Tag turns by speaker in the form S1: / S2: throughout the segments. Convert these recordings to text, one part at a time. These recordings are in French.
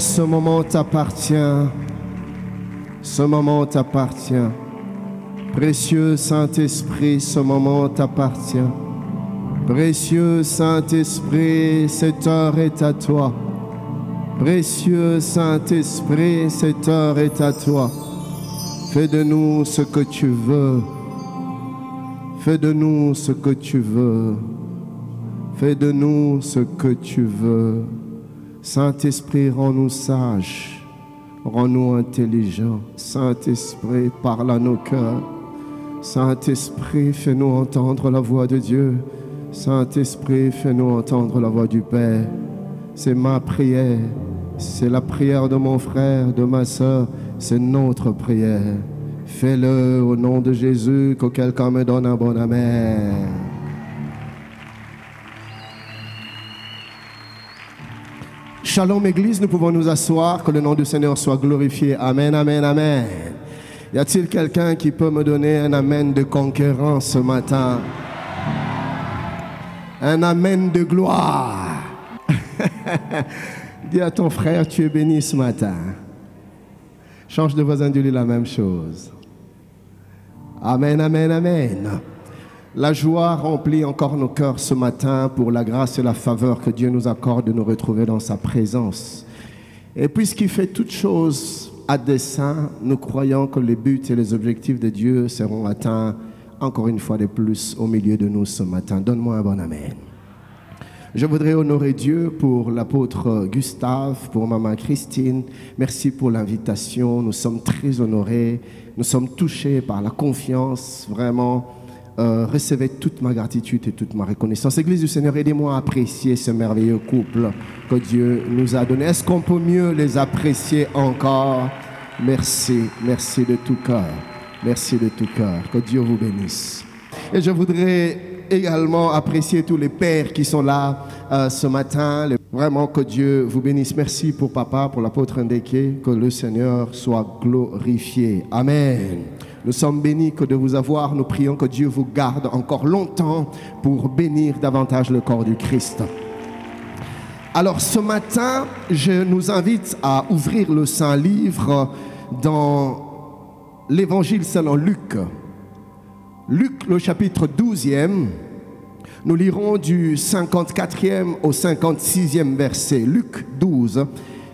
S1: ce moment t'appartient. Ce moment t'appartient. Précieux Saint-Esprit, ce moment t'appartient. Précieux Saint-Esprit, cette heure est à toi. Précieux Saint-Esprit, cette heure est à toi. Fais de nous ce que tu veux. Fais de nous ce que tu veux. Fais de nous ce que tu veux. Saint-Esprit, rends-nous sages. Rends-nous intelligents. Saint-Esprit, parle à nos cœurs. Saint-Esprit, fais-nous entendre la voix de Dieu. Saint-Esprit, fais-nous entendre la voix du Père. C'est ma prière. C'est la prière de mon frère, de ma soeur. C'est notre prière. Fais-le au nom de Jésus, que quelqu'un me donne un bon amen. Shalom Église, nous pouvons nous asseoir, que le nom du Seigneur soit glorifié. Amen, amen, amen. Y a-t-il quelqu'un qui peut me donner un amen de conquérant ce matin? Un amen de gloire. Dis à ton frère, tu es béni ce matin. Change de voisin, dis-lui la même chose. Amen, amen, amen. La joie remplit encore nos cœurs ce matin pour la grâce et la faveur que Dieu nous accorde de nous retrouver dans sa présence. Et puisqu'il fait toutes choses à dessein, nous croyons que les buts et les objectifs de Dieu seront atteints encore une fois de plus au milieu de nous ce matin. Donne-moi un bon amen. Je voudrais honorer Dieu pour l'apôtre Gustave, pour maman Christine. Merci pour l'invitation. Nous sommes très honorés. Nous sommes touchés par la confiance. Vraiment, recevez toute ma gratitude et toute ma reconnaissance. Église du Seigneur, aidez-moi à apprécier ce merveilleux couple que Dieu nous a donné. Est-ce qu'on peut mieux les apprécier encore? Merci, merci de tout cœur. Merci de tout cœur. Que Dieu vous bénisse. Et je voudrais également apprécier tous les pères qui sont là ce matin. Vraiment que Dieu vous bénisse. Merci pour papa, pour l'apôtre Ndeke. Que le Seigneur soit glorifié. Amen. Nous sommes bénis que de vous avoir. Nous prions que Dieu vous garde encore longtemps pour bénir davantage le corps du Christ. Alors ce matin, je nous invite à ouvrir le Saint-Livre dans l'Évangile selon Luc. Luc, le chapitre 12e, nous lirons du 54e au 56e verset. Luc 12,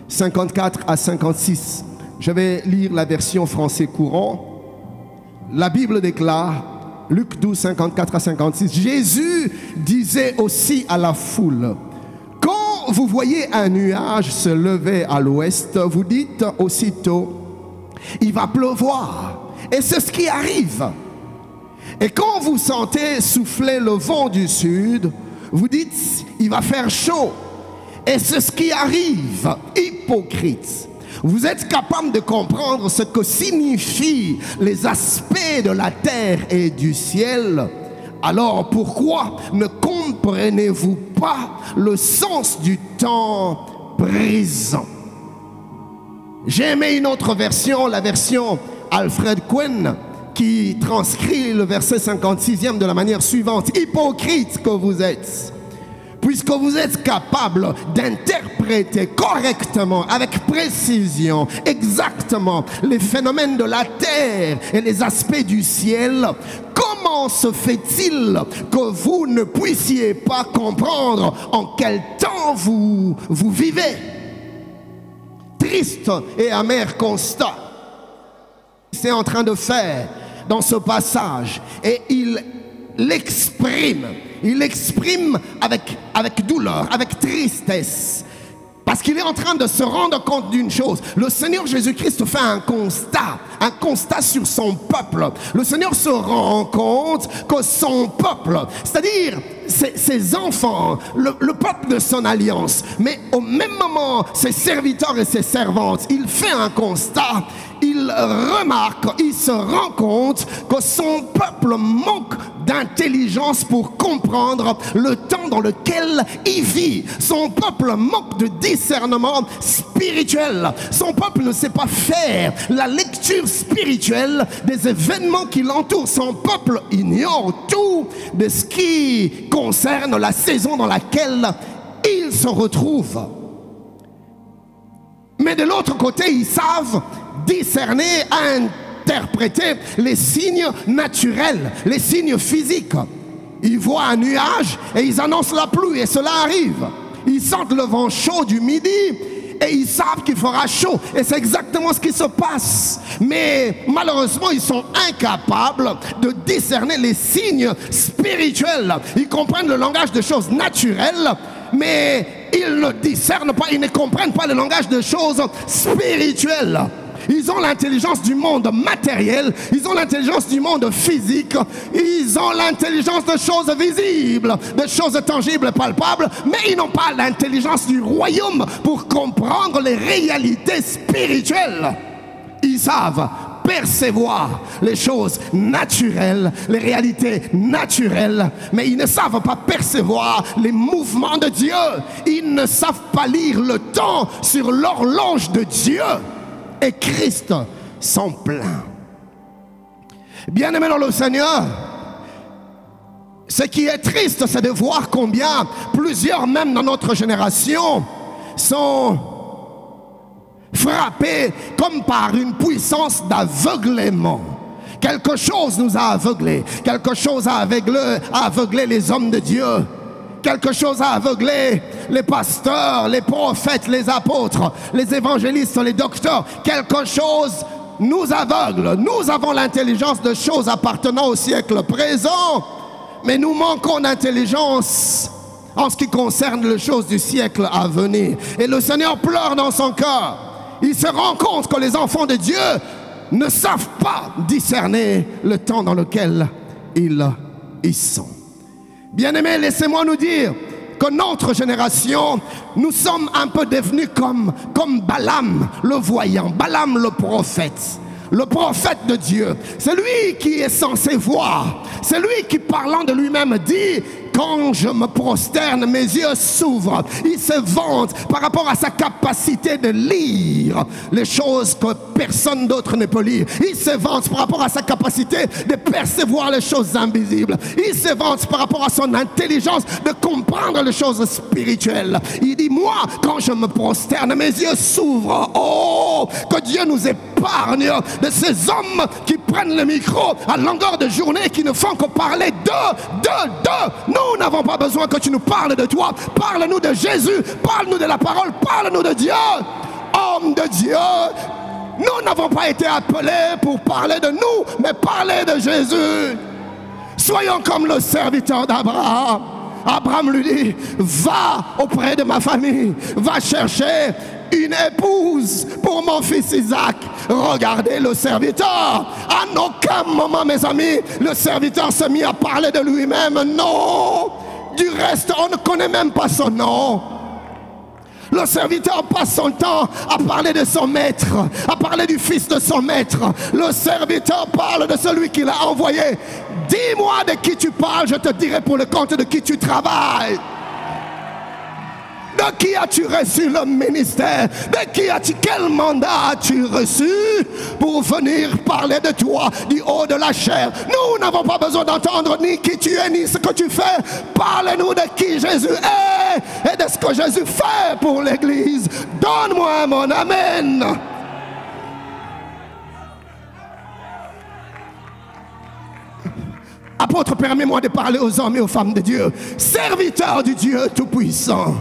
S1: 54 à 56. Je vais lire la version français courant. La Bible déclare, Luc 12, 54 à 56, Jésus disait aussi à la foule, quand vous voyez un nuage se lever à l'ouest, vous dites aussitôt, il va pleuvoir. Et c'est ce qui arrive. Et quand vous sentez souffler le vent du sud, vous dites, il va faire chaud. Et c'est ce qui arrive. Hypocrite. Vous êtes capable de comprendre ce que signifient les aspects de la terre et du ciel. Alors pourquoi ne comprenez-vous pas le sens du temps présent? J'ai aimé une autre version, la version Alfred Quinn, qui transcrit le verset 56e de la manière suivante. Hypocrite que vous êtes, puisque vous êtes capable d'interpréter correctement, avec précision, exactement les phénomènes de la terre et les aspects du ciel, comment se fait-il que vous ne puissiez pas comprendre en quel temps vous vivez? Triste et amer constat c'est en train de faire dans ce passage, et il l'exprime avec douleur, avec tristesse, parce qu'il est en train de se rendre compte d'une chose. Le Seigneur Jésus-Christ fait un constat sur son peuple. Le Seigneur se rend compte que son peuple, c'est-à-dire ses enfants, le peuple de son alliance, mais au même moment ses serviteurs et ses servantes, il fait un constat. Il remarque, il se rend compte que son peuple manque d'intelligence pour comprendre le temps dans lequel il vit. Son peuple manque de discernement spirituel. Son peuple ne sait pas faire la lecture spirituelle des événements qui l'entourent. Son peuple ignore tout de ce qui concerne la saison dans laquelle il se retrouve. Mais Mais de l'autre côté, ils savent discerner, interpréter les signes naturels, les signes physiques. Ils voient un nuage et ils annoncent la pluie et cela arrive. Ils sentent le vent chaud du midi et ils savent qu'il fera chaud. Et c'est exactement ce qui se passe. Mais malheureusement, ils sont incapables de discerner les signes spirituels. Ils comprennent le langage de choses naturelles, mais ils ne discernent pas, ils ne comprennent pas le langage de choses spirituelles. Ils ont l'intelligence du monde matériel, ils ont l'intelligence du monde physique, ils ont l'intelligence de choses visibles, de choses tangibles, palpables, mais ils n'ont pas l'intelligence du royaume pour comprendre les réalités spirituelles. Ils savent percevoir les choses naturelles, les réalités naturelles, mais ils ne savent pas percevoir les mouvements de Dieu. Ils ne savent pas lire le temps sur l'horloge de Dieu. Et Christ s'en plaint. Bien-aimés dans le Seigneur, ce qui est triste, c'est de voir combien plusieurs, même dans notre génération, sont frappés comme par une puissance d'aveuglement. Quelque chose nous a aveuglés, quelque chose a aveuglé les hommes de Dieu. Quelque chose a aveuglé les pasteurs, les prophètes, les apôtres, les évangélistes, les docteurs. Quelque chose nous aveugle. Nous avons l'intelligence de choses appartenant au siècle présent, mais nous manquons d'intelligence en ce qui concerne les choses du siècle à venir. Et le Seigneur pleure dans son cœur. Il se rend compte que les enfants de Dieu ne savent pas discerner le temps dans lequel ils sont. Bien-aimés, laissez-moi nous dire que notre génération, nous sommes un peu devenus comme Balaam le voyant, Balaam le prophète de Dieu. C'est lui qui est censé voir. C'est lui qui, parlant de lui-même, dit: quand je me prosterne, mes yeux s'ouvrent. Il se vante par rapport à sa capacité de lire les choses que personne d'autre ne peut lire. Il se vante par rapport à sa capacité de percevoir les choses invisibles. Il se vante par rapport à son intelligence de comprendre les choses spirituelles. Il dit: moi, quand je me prosterne, mes yeux s'ouvrent. Oh, que Dieu nous épargne de ces hommes qui prennent le micro à longueur de journée, qui ne font que parler de. Nous n'avons pas besoin que tu nous parles de toi. Parle-nous de Jésus, parle-nous de la parole, parle-nous de Dieu. Homme de Dieu, nous n'avons pas été appelés pour parler de nous, mais parler de Jésus. Soyons comme le serviteur d'Abraham. Abraham lui dit: va auprès de ma famille, va chercher une épouse pour mon fils Isaac. Regardez le serviteur. À aucun moment, mes amis, le serviteur s'est mis à parler de lui-même. Non. Du reste, on ne connaît même pas son nom. Le serviteur passe son temps à parler de son maître, à parler du fils de son maître. Le serviteur parle de celui qui l'a envoyé. Dis-moi de qui tu parles, je te dirai pour le compte de qui tu travailles. De qui as-tu reçu le ministère? Quel mandat as-tu reçu pour venir parler de toi du haut de la chair? Nous n'avons pas besoin d'entendre ni qui tu es, ni ce que tu fais. Parle-nous de qui Jésus est et de ce que Jésus fait pour l'Église. Donne-moi mon amen. Apôtre, permets-moi de parler aux hommes et aux femmes de Dieu. Serviteurs du Dieu Tout-Puissant,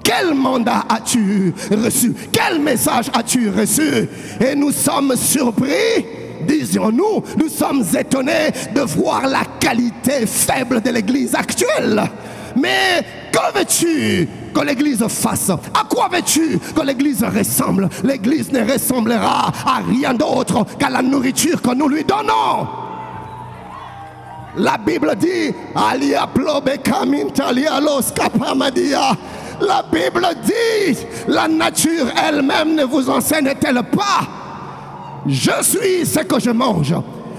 S1: quel mandat as-tu reçu? Quel message as-tu reçu? Et nous sommes surpris, disions-nous, nous sommes étonnés de voir la qualité faible de l'Église actuelle. Mais que veux-tu que l'Église fasse? À quoi veux-tu que l'Église ressemble? L'Église ne ressemblera à rien d'autre qu'à la nourriture que nous lui donnons. La Bible dit: la Bible dit, la nature elle-même ne vous enseigne-t-elle pas? Je suis ce que je mange.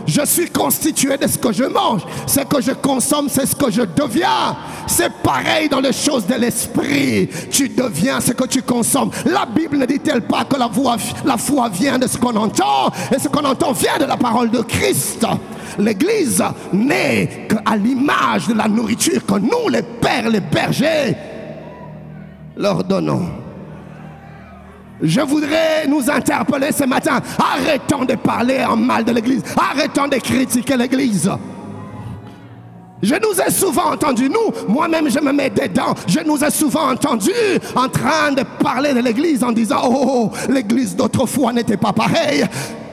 S1: Je suis constitué de ce que je mange. Ce que je consomme, c'est ce que je deviens. C'est pareil dans les choses de l'esprit. Tu deviens ce que tu consommes. La Bible ne dit-elle pas que la foi vient de ce qu'on entend, et ce qu'on entend vient de la parole de Christ? L'Église n'est qu'à l'image de la nourriture que nous, les pères, les bergers, leur donnons. Je voudrais nous interpeller ce matin. Arrêtons de parler en mal de l'Église. Arrêtons de critiquer l'Église. Je nous ai souvent entendus, moi-même je me mets dedans, je nous ai souvent entendus en train de parler de l'Église en disant « Oh, l'Église d'autrefois n'était pas pareille.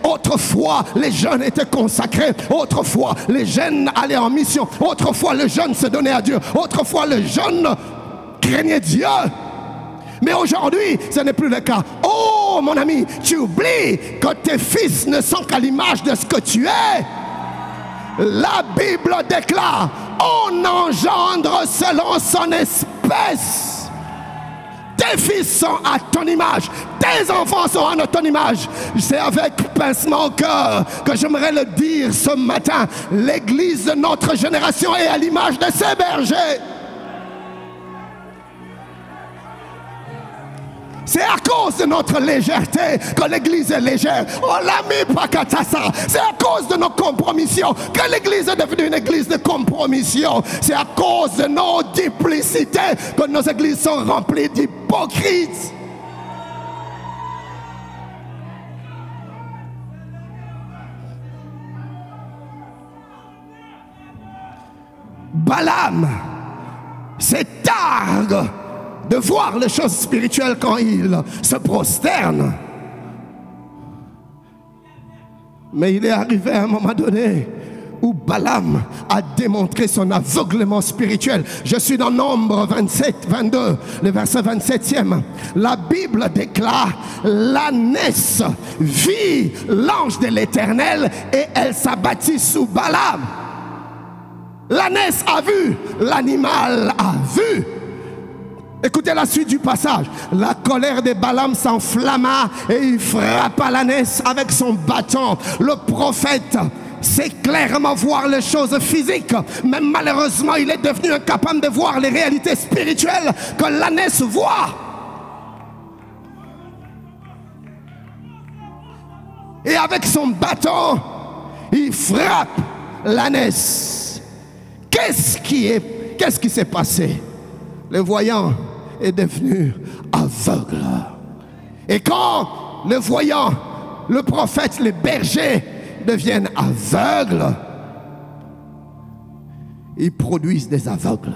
S1: Autrefois, les jeunes étaient consacrés. Autrefois, les jeunes allaient en mission. Autrefois, les jeunes se donnaient à Dieu. Autrefois, les jeunes craignaient Dieu. » Mais aujourd'hui, ce n'est plus le cas. Oh, mon ami, tu oublies que tes fils ne sont qu'à l'image de ce que tu es. La Bible déclare, on engendre selon son espèce. Tes fils sont à ton image, tes enfants sont à ton image. C'est avec pincement au cœur que j'aimerais le dire ce matin. L'église de notre génération est à l'image de ses bergers. C'est à cause de notre légèreté que l'église est légère. Oh l'ami Pakatassa. C'est à cause de nos compromissions que l'église est devenue une église de compromission. C'est à cause de nos duplicités que nos églises sont remplies d'hypocrites. Balaam se targue de voir les choses spirituelles quand il se prosterne. Mais il est arrivé à un moment donné où Balaam a démontré son aveuglement spirituel. Je suis dans Nombre 27, 22, le verset 27e. La Bible déclare, l'ânesse vit l'ange de l'Éternel et elle s'abattit sous Balaam. L'ânesse a vu, l'animal a vu. Écoutez la suite du passage. La colère de Balaam s'enflamma et il frappa l'ânesse avec son bâton. Le prophète sait clairement voir les choses physiques, mais malheureusement il est devenu incapable de voir les réalités spirituelles que l'ânesse voit. Et avec son bâton, il frappe l'ânesse. Qu'est-ce qui s'est passé? Le voyant est devenu aveugle. Et quand le voyant, le prophète, les bergers deviennent aveugles, ils produisent des aveugles.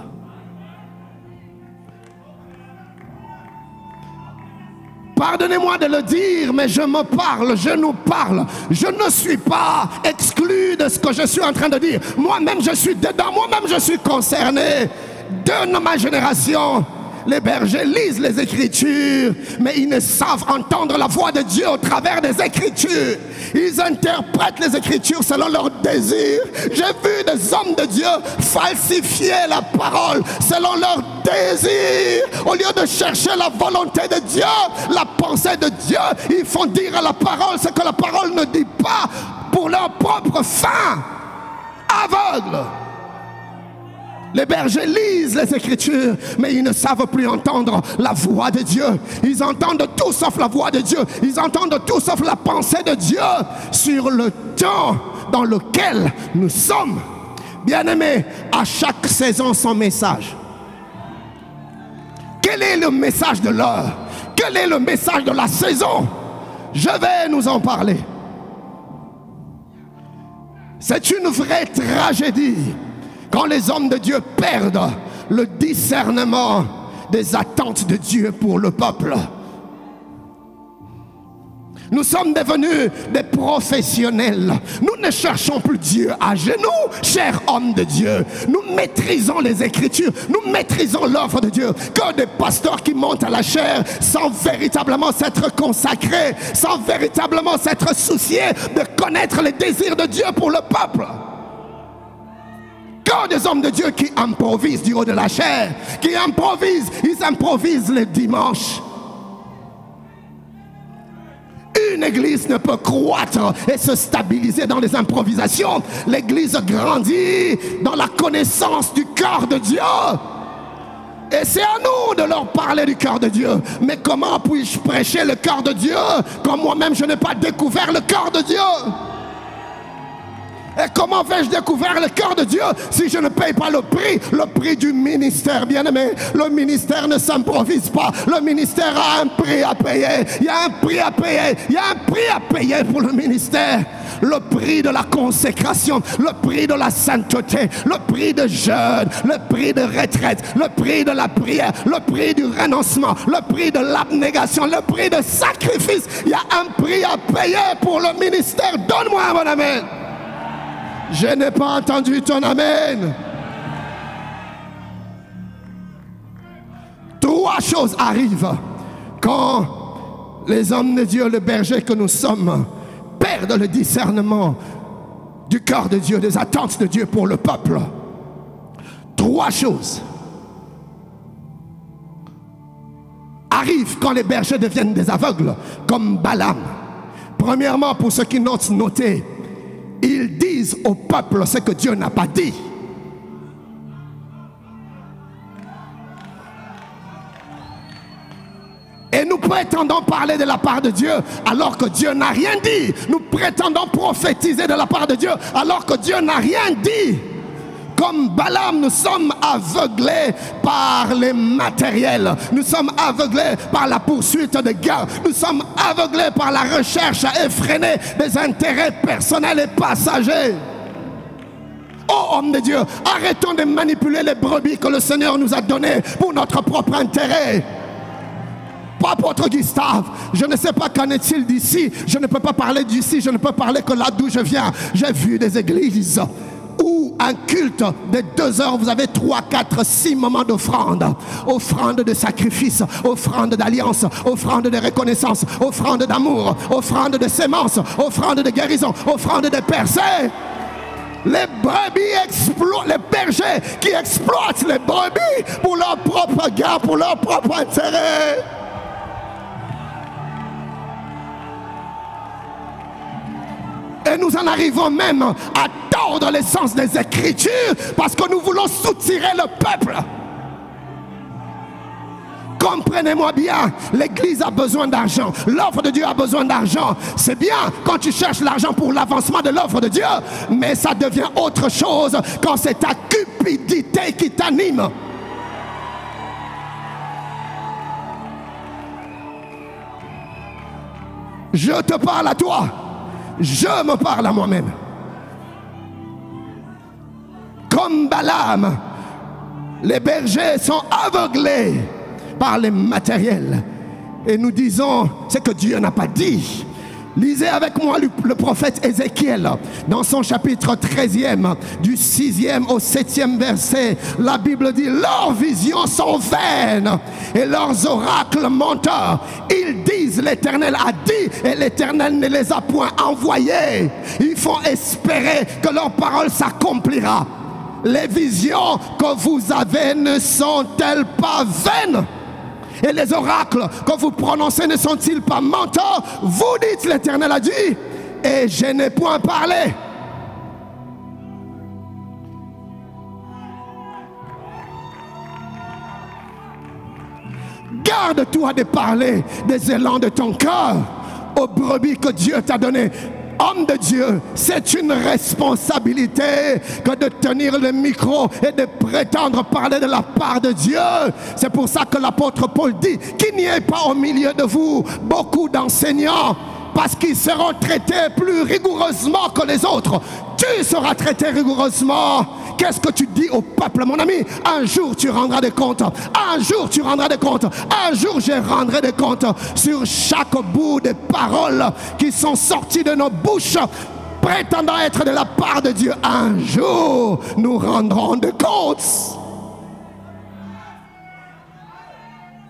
S1: Pardonnez-moi de le dire, mais je me parle, je nous parle. Je ne suis pas exclu de ce que je suis en train de dire. Moi-même, je suis dedans, moi-même, je suis concerné. De ma génération, les bergers lisent les Écritures, mais ils ne savent entendre la voix de Dieu au travers des Écritures. Ils interprètent les Écritures selon leurs désirs. J'ai vu des hommes de Dieu falsifier la parole selon leurs désirs. Au lieu de chercher la volonté de Dieu, la pensée de Dieu, ils font dire à la parole ce que la parole ne dit pas pour leur propre fin. Aveugles. Les bergers lisent les Écritures, mais ils ne savent plus entendre la voix de Dieu. Ils entendent tout sauf la voix de Dieu. Ils entendent tout sauf la pensée de Dieu sur le temps dans lequel nous sommes. Bien-aimés, à chaque saison son message. Quel est le message de l'heure? Quel est le message de la saison? Je vais nous en parler. C'est une vraie tragédie quand les hommes de Dieu perdent le discernement des attentes de Dieu pour le peuple. Nous sommes devenus des professionnels. Nous ne cherchons plus Dieu à genoux, chers hommes de Dieu. Nous maîtrisons les Écritures, nous maîtrisons l'œuvre de Dieu. Que des pasteurs qui montent à la chair sans véritablement s'être consacrés, sans véritablement s'être souciés de connaître les désirs de Dieu pour le peuple. Que des hommes de Dieu qui improvisent du haut de la chair, qui improvisent, ils improvisent les dimanches. Une église ne peut croître et se stabiliser dans les improvisations. L'église grandit dans la connaissance du cœur de Dieu. Et c'est à nous de leur parler du cœur de Dieu. Mais comment puis-je prêcher le cœur de Dieu quand moi-même je n'ai pas découvert le cœur de Dieu? Et comment vais-je découvrir le cœur de Dieu si je ne paye pas le prix du ministère, bien-aimé? Le ministère ne s'improvise pas. Le ministère a un prix à payer. Il y a un prix à payer. Il y a un prix à payer pour le ministère. Le prix de la consécration, le prix de la sainteté, le prix de jeûne, le prix de retraite, le prix de la prière, le prix du renoncement, le prix de l'abnégation, le prix de sacrifice. Il y a un prix à payer pour le ministère. Donne-moi un bon amen. Je n'ai pas entendu ton amen. Trois choses arrivent quand les hommes de Dieu, le berger que nous sommes, perdent le discernement du cœur de Dieu, des attentes de Dieu pour le peuple. Trois choses arrivent quand les bergers deviennent des aveugles, comme Balaam. Premièrement, pour ceux qui n'ont noté, ils disent au peuple ce que Dieu n'a pas dit. Et nous prétendons parler de la part de Dieu alors que Dieu n'a rien dit. Nous prétendons prophétiser de la part de Dieu alors que Dieu n'a rien dit. Comme Balaam, nous sommes aveuglés par les matériels. Nous sommes aveuglés par la poursuite de guerre. Nous sommes aveuglés par la recherche effrénée des intérêts personnels et passagers. Oh homme de Dieu, arrêtons de manipuler les brebis que le Seigneur nous a données pour notre propre intérêt. Apôtre Gustave, je ne sais pas qu'en est-il d'ici. Je ne peux pas parler d'ici, je ne peux parler que là d'où je viens. J'ai vu des églises où un culte de 2 heures, vous avez 3, 4, 6 moments d'offrande. Offrande de sacrifice, offrande d'alliance, offrande de reconnaissance, offrande d'amour, offrande de sémence, offrande de guérison, offrande de percée. Les brebis les bergers qui exploitent les brebis pour leur propre gain, pour leur propre intérêt. Et nous en arrivons même à tordre l'essence des Écritures parce que nous voulons soutirer le peuple. Comprenez-moi bien, l'Église a besoin d'argent, l'œuvre de Dieu a besoin d'argent. C'est bien quand tu cherches l'argent pour l'avancement de l'œuvre de Dieu, mais ça devient autre chose quand c'est ta cupidité qui t'anime. Je te parle à toi. Je me parle à moi-même. Comme Balaam, les bergers sont aveuglés par les matériels. Et nous disons ce que Dieu n'a pas dit. Lisez avec moi le prophète Ézéchiel dans son chapitre 13e, du 6e au 7e verset. La Bible dit: leurs visions sont vaines et leurs oracles menteurs. Ils disent l'Éternel a dit et l'Éternel ne les a point envoyés. Ils font espérer que leur parole s'accomplira. Les visions que vous avez ne sont-elles pas vaines? Et les oracles que vous prononcez ne sont-ils pas menteurs? Vous dites l'Éternel a dit et je n'ai point parlé. Garde-toi de parler des élans de ton cœur aux brebis que Dieu t'a données. Homme de Dieu, c'est une responsabilité que de tenir le micro et de prétendre parler de la part de Dieu. C'est pour ça que l'apôtre Paul dit qu'il n'y ait pas au milieu de vous beaucoup d'enseignants, parce qu'ils seront traités plus rigoureusement que les autres. Tu seras traité rigoureusement. Qu'est-ce que tu dis au peuple, mon ami? Un jour tu rendras des comptes. Un jour tu rendras des comptes. Un jour je rendrai des comptes sur chaque bout des paroles qui sont sorties de nos bouches prétendant être de la part de Dieu. Un jour nous rendrons des comptes.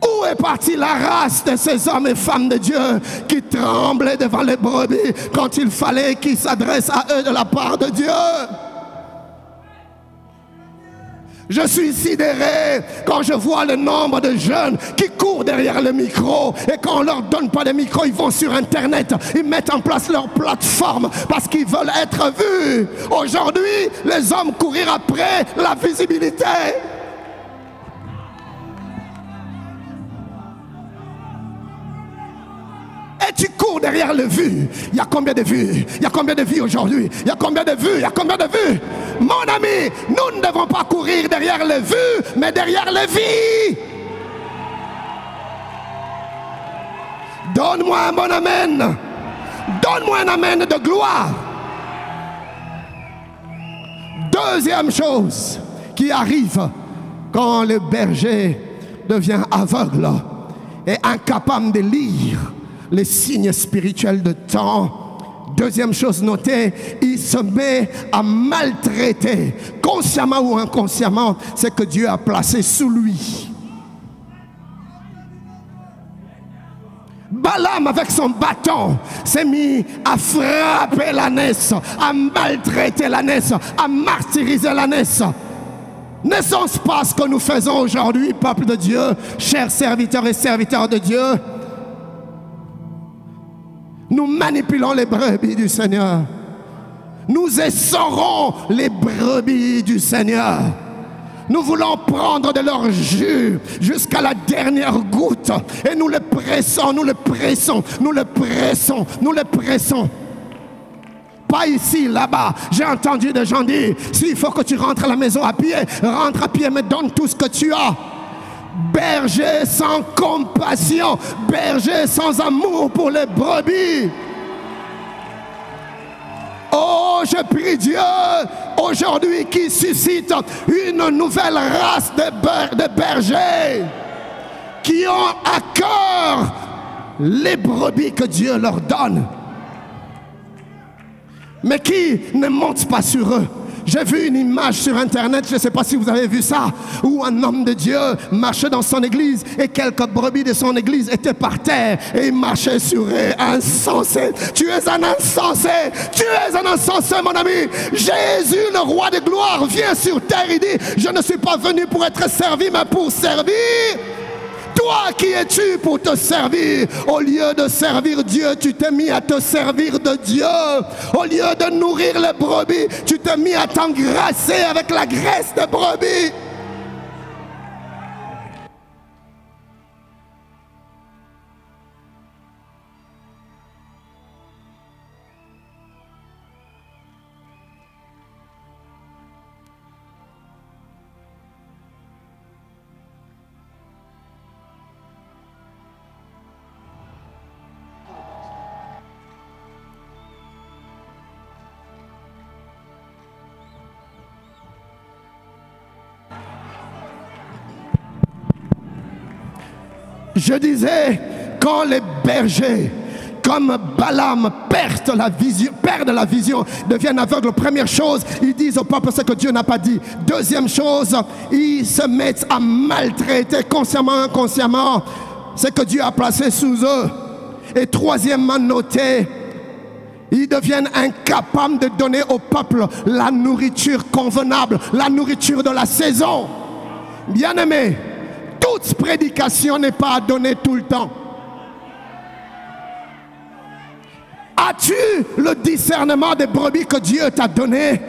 S1: Où est partie la race de ces hommes et femmes de Dieu qui tremblaient devant les brebis quand il fallait qu'ils s'adressent à eux de la part de Dieu? Je suis sidéré quand je vois le nombre de jeunes qui courent derrière le micro, et quand on ne leur donne pas de micro, ils vont sur Internet, ils mettent en place leur plateforme parce qu'ils veulent être vus. Aujourd'hui, les hommes courir après la visibilité. Et tu cours derrière derrière les vues, il y a combien de vues? Il y a combien de vues aujourd'hui? Il y a combien de vues? Il y a combien de vues? Mon ami, nous ne devons pas courir derrière les vues, mais derrière les vies. Donne-moi un bon amen. Donne-moi un amen de gloire. Deuxième chose qui arrive quand le berger devient aveugle et incapable de lire les signes spirituels de temps. Deuxième chose notée, il se met à maltraiter, consciemment ou inconsciemment, ce que Dieu a placé sous lui. Balaam, avec son bâton, s'est mis à frapper l'ânesse, à maltraiter l'ânesse, à martyriser l'ânesse. N'est-ce pas ce que nous faisons aujourd'hui, peuple de Dieu, chers serviteurs et serviteurs de Dieu? Nous manipulons les brebis du Seigneur. Nous essorons les brebis du Seigneur. Nous voulons prendre de leur jus jusqu'à la dernière goutte. Et nous le pressons, nous le pressons, nous le pressons, nous le pressons. Pas ici, là-bas. J'ai entendu des gens dire, s'il faut que tu rentres à la maison à pied, rentre à pied, mais donne tout ce que tu as. Berger sans compassion, berger sans amour pour les brebis. Oh, je prie Dieu aujourd'hui qui suscite une nouvelle race de bergers qui ont à cœur les brebis que Dieu leur donne, mais qui ne montent pas sur eux. J'ai vu une image sur internet, je ne sais pas si vous avez vu ça, où un homme de Dieu marchait dans son église et quelques brebis de son église étaient par terre et il marchait sur eux. Insensé, tu es un insensé, tu es un insensé mon ami. Jésus, le roi de gloire, vient sur terre, il dit, je ne suis pas venu pour être servi mais pour servir. Toi, qui es-tu pour te servir? Au lieu de servir Dieu, tu t'es mis à te servir de Dieu. Au lieu de nourrir les brebis, tu t'es mis à t'engrasser avec la graisse des brebis. Je disais, quand les bergers, comme Balaam, perdent la vision, deviennent aveugles, première chose, ils disent au peuple ce que Dieu n'a pas dit. Deuxième chose, ils se mettent à maltraiter consciemment, inconsciemment, ce que Dieu a placé sous eux. Et troisièmement, notez, ils deviennent incapables de donner au peuple la nourriture convenable, la nourriture de la saison. Bien-aimés, toute prédication n'est pas à donner tout le temps. As-tu le discernement des brebis que Dieu t'a donné?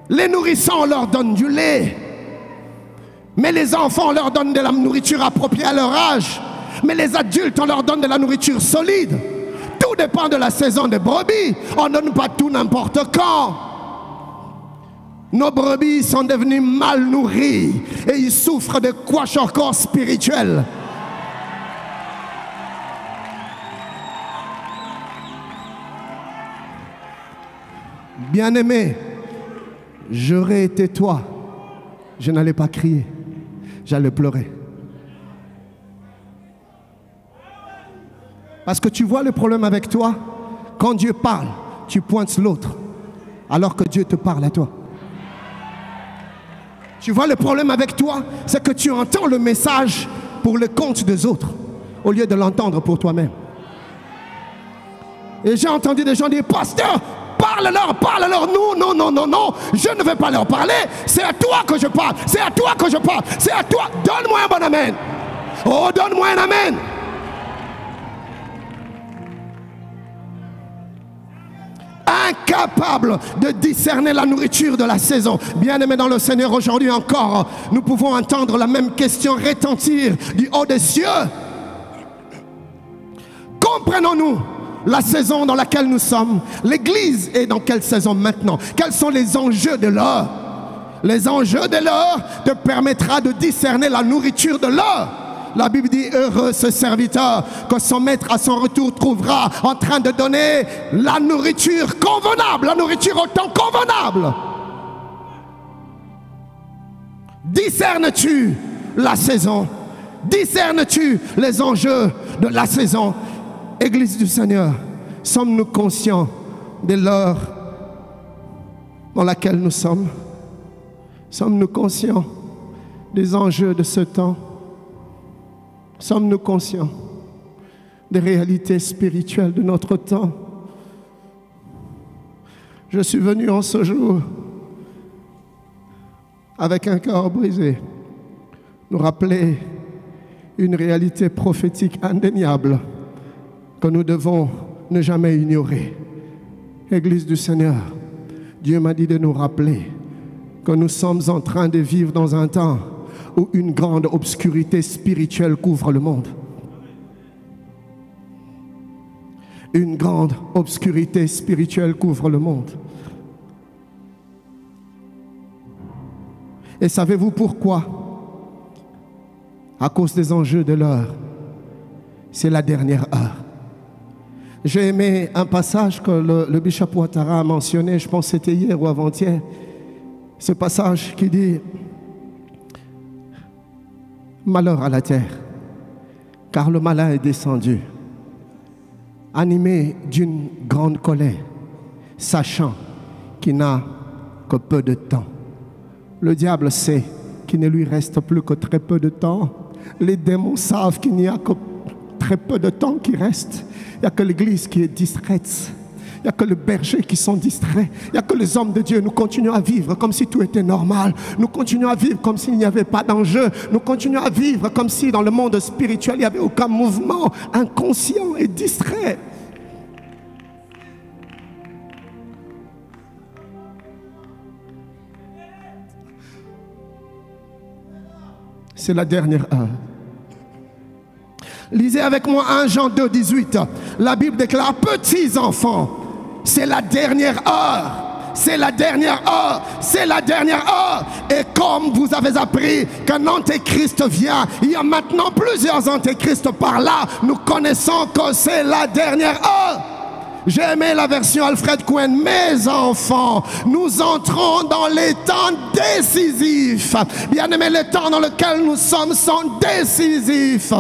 S1: Les nourrissons, on leur donne du lait. Mais les enfants, on leur donne de la nourriture appropriée à leur âge. Mais les adultes, on leur donne de la nourriture solide. Tout dépend de la saison des brebis. On ne donne pas tout n'importe quand. Nos brebis sont devenus mal nourris et ils souffrent de kwashiorkor spirituel. Bien-aimé, j'aurais été toi, je n'allais pas crier, j'allais pleurer. Parce que tu vois le problème avec toi, quand Dieu parle, tu pointes l'autre, alors que Dieu te parle à toi. Tu vois le problème avec toi, c'est que tu entends le message pour le compte des autres, au lieu de l'entendre pour toi-même. Et j'ai entendu des gens dire, pasteur, parle-leur, parle-leur. Non, non, non, non, non, je ne vais pas leur parler, c'est à toi que je parle, c'est à toi que je parle, c'est à toi. Donne-moi un bon amen. Oh, donne-moi un amen. Incapable de discerner la nourriture de la saison. Bien-aimés dans le Seigneur, aujourd'hui encore, nous pouvons entendre la même question retentir du haut des cieux. Comprenons-nous la saison dans laquelle nous sommes. L'Église est dans quelle saison maintenant? Quels sont les enjeux de l'heure? Les enjeux de l'heure te permettra de discerner la nourriture de l'heure. La Bible dit, heureux ce serviteur que son maître à son retour trouvera en train de donner la nourriture convenable, la nourriture au temps convenable. Discernes-tu la saison? Discernes-tu les enjeux de la saison? Église du Seigneur, sommes-nous conscients de l'heure dans laquelle nous sommes? Sommes-nous conscients des enjeux de ce temps? Sommes-nous conscients des réalités spirituelles de notre temps? Je suis venu en ce jour avec un cœur brisé, nous rappeler une réalité prophétique indéniable que nous devons ne jamais ignorer. Église du Seigneur, Dieu m'a dit de nous rappeler que nous sommes en train de vivre dans un temps où une grande obscurité spirituelle couvre le monde. Une grande obscurité spirituelle couvre le monde. Et savez-vous pourquoi? À cause des enjeux de l'heure. C'est la dernière heure. J'ai aimé un passage que le Bishop Ouattara a mentionné, je pense que c'était hier ou avant-hier. Ce passage qui dit: malheur à la terre, car le malin est descendu, animé d'une grande colère, sachant qu'il n'a que peu de temps. Le diable sait qu'il ne lui reste plus que très peu de temps. Les démons savent qu'il n'y a que très peu de temps qui reste. Il n'y a que l'Église qui est distraite. Il n'y a que les bergers qui sont distraits. Il n'y a que les hommes de Dieu. Nous continuons à vivre comme si tout était normal. Nous continuons à vivre comme s'il n'y avait pas d'enjeu. Nous continuons à vivre comme si dans le monde spirituel, il n'y avait aucun mouvement, inconscient et distrait. C'est la dernière heure. Lisez avec moi 1 Jean 2, 18. La Bible déclare: petits enfants, c'est la dernière heure. C'est la dernière heure. C'est la dernière heure. Et comme vous avez appris qu'un antéchrist vient, il y a maintenant plusieurs antéchrists par là. Nous connaissons que c'est la dernière heure. J'ai aimé la version Alfred Cohen. Mes enfants, nous entrons dans les temps décisifs. Bien aimé, les temps dans lesquels nous sommes sont décisifs.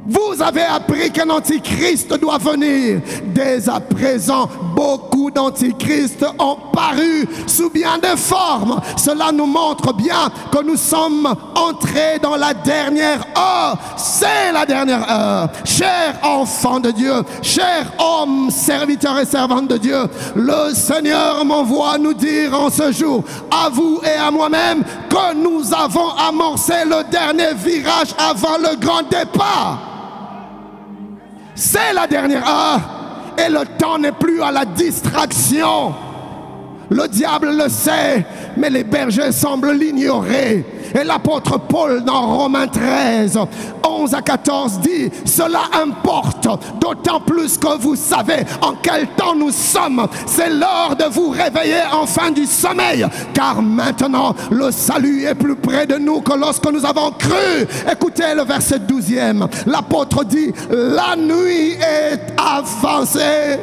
S1: Vous avez appris qu'un antichrist doit venir. Dès à présent, beaucoup d'antichrists ont paru sous bien des formes. Cela nous montre bien que nous sommes entrés dans la dernière heure. C'est la dernière heure. Chers enfants de Dieu, chers hommes, serviteurs et servantes de Dieu, le Seigneur m'envoie nous dire en ce jour, à vous et à moi-même, que nous avons amorcé le dernier virage avant le grand départ. C'est la dernière heure et le temps n'est plus à la distraction. Le diable le sait, mais les bergers semblent l'ignorer. Et l'apôtre Paul dans Romains 13, 11 à 14 dit: cela importe, d'autant plus que vous savez en quel temps nous sommes. C'est l'heure de vous réveiller enfin du sommeil, car maintenant le salut est plus près de nous que lorsque nous avons cru. Écoutez le verset 12e. L'apôtre dit: la nuit est avancée.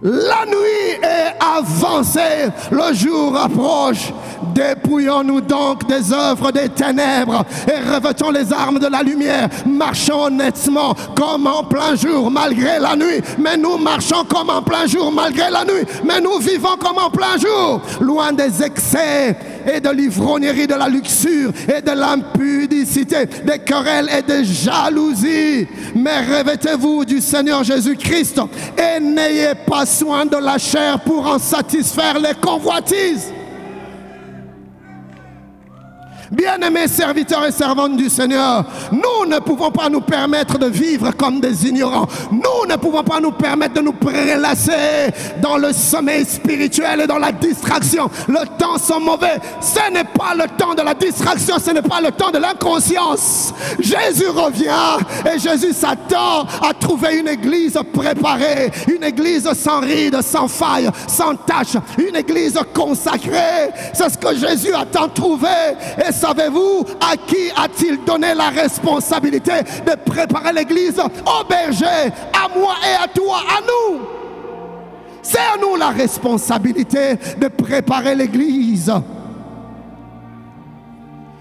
S1: La nuit est avancée, le jour approche. Dépouillons-nous donc des œuvres des ténèbres et revêtons les armes de la lumière. Marchons honnêtement comme en plein jour malgré la nuit, mais nous marchons comme en plein jour malgré la nuit, mais nous vivons comme en plein jour, loin des excès et de l'ivrognerie, de la luxure et de l'impudicité, des querelles et des jalousies. Mais revêtez-vous du Seigneur Jésus-Christ et n'ayez pas soin de la chair pour en satisfaire les convoitises. Bien-aimés serviteurs et servantes du Seigneur, nous ne pouvons pas nous permettre de vivre comme des ignorants. Nous ne pouvons pas nous permettre de nous prélasser dans le sommeil spirituel et dans la distraction. Le temps sont mauvais. Ce n'est pas le temps de la distraction, ce n'est pas le temps de l'inconscience. Jésus revient et Jésus s'attend à trouver une église préparée, une église sans rides, sans failles, sans taches, une église consacrée. C'est ce que Jésus attend de trouver. Et savez-vous à qui a-t-il donné la responsabilité de préparer l'église? Au berger, à moi et à toi, à nous. C'est à nous la responsabilité de préparer l'église.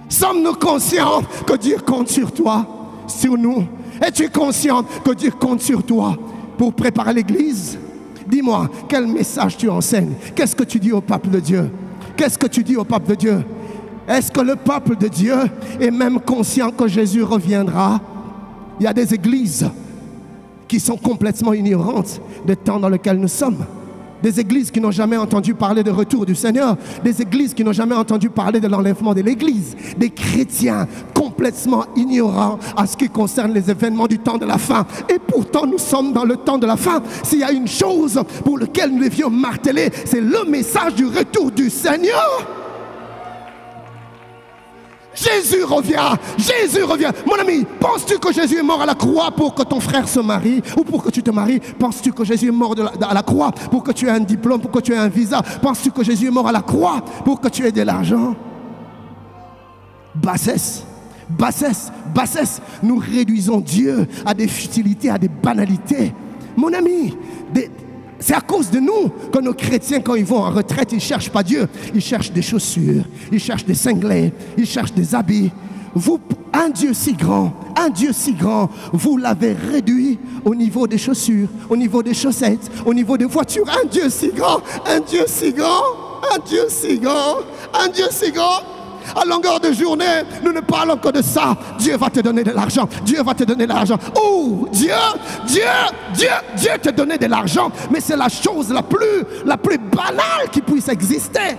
S1: Sommes-nous conscients que Dieu compte sur toi, sur nous? Es-tu conscient que Dieu compte sur toi pour préparer l'église? Dis-moi, quel message tu enseignes? Qu'est-ce que tu dis au peuple de Dieu? Qu'est-ce que tu dis au peuple de Dieu? Est-ce que le peuple de Dieu est même conscient que Jésus reviendra? Il y a des églises qui sont complètement ignorantes des temps dans lesquels nous sommes. Des églises qui n'ont jamais entendu parler du retour du Seigneur. Des églises qui n'ont jamais entendu parler de l'enlèvement de l'église. Des chrétiens complètement ignorants à ce qui concerne les événements du temps de la fin. Et pourtant, nous sommes dans le temps de la fin. S'il y a une chose pour laquelle nous devions marteler, c'est le message du retour du Seigneur. Jésus revient, Jésus revient. Mon ami, penses-tu que Jésus est mort à la croix pour que ton frère se marie ou pour que tu te maries? Penses-tu que Jésus est mort à la croix pour que tu aies un diplôme, pour que tu aies un visa? Penses-tu que Jésus est mort à la croix pour que tu aies de l'argent? Bassesse, bassesse, bassesse. Nous réduisons Dieu à des futilités, à des banalités. Mon ami, c'est à cause de nous que nos chrétiens, quand ils vont en retraite, ils ne cherchent pas Dieu. Ils cherchent des chaussures, ils cherchent des cinglés, ils cherchent des habits. Vous, un Dieu si grand, vous l'avez réduit au niveau des chaussures, au niveau des chaussettes, au niveau des voitures. Un Dieu si grand, un Dieu si grand, un Dieu si grand, un Dieu si grand. À longueur de journée, nous ne parlons que de ça. Dieu va te donner de l'argent. Dieu va te donner de l'argent. Oh, Dieu te donner de l'argent. Mais c'est la chose la plus banale qui puisse exister.